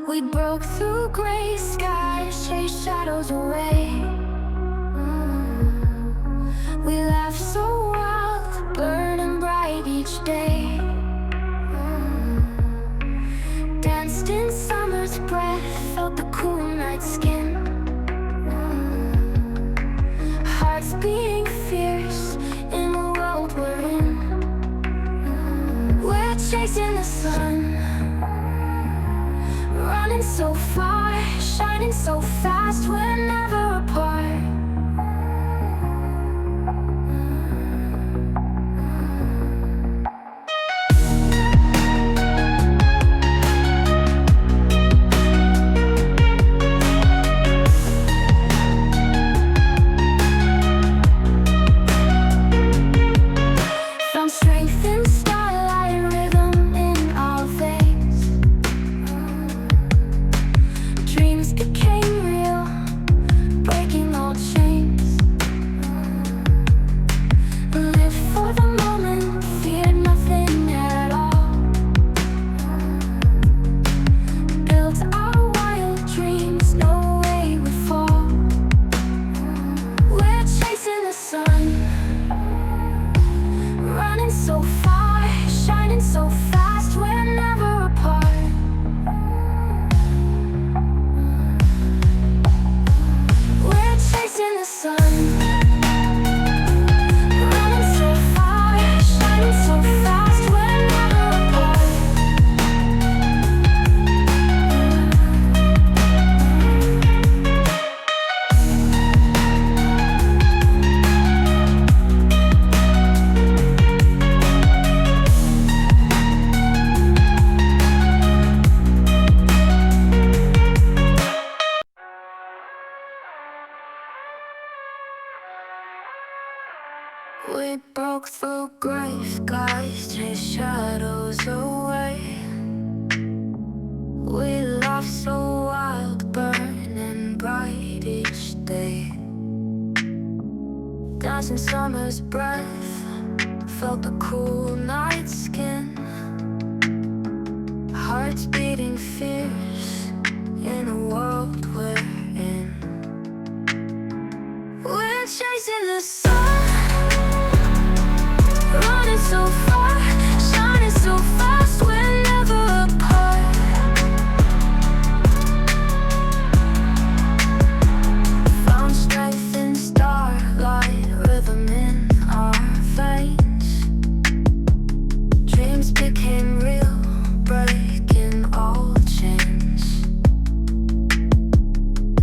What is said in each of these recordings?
We broke through gray skies, chased shadows away. We laughed so wild, burning bright each day. Danced in summer's breath, felt the cool night skin. Hearts beating fierce in the world we're in. We're chasing the sun, running so far, shining so fast, we're never apart. Found strength in starlight and rhythm in our veins. Dreams became real, breaking all chains. Lived for the moment, feared nothing at all. Built our wild dreams, no way would fall. We're chasing the sun, running so far, shining so fast, we're never apart. We're chasing the sun, running so far, shining so fast, we're never apart. We broke through gray skies, chased shadows away. We laughed so wild, burning bright each day. Dancing summer's breath, felt the cool night skin. Hearts beating fierce in the world we're in. We're chasing the sun, running so far, shining so fast, we're never apart. Found strength in starlight, rhythm in our veins. Dreams became real, breaking all chains.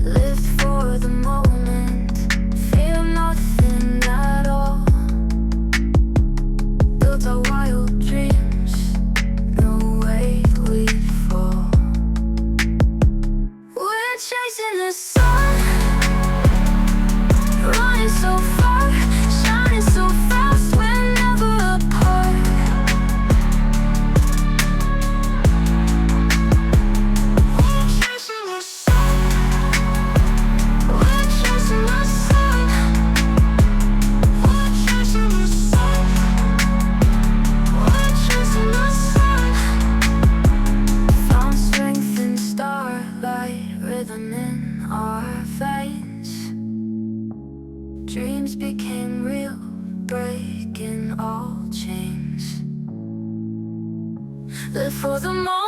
Lived for the moment, fear nothing at all. Built our wild dreams, no way we'd fall. We're chasing the sun, running so far, shining so fast, we're never apart. We're chasing the sun, we're chasing the sun, we're chasing the sun. We're chasing the sun. Found strength in starlight, rhythm in our veins. Dreams became real, breaking all chains. Live for the moment.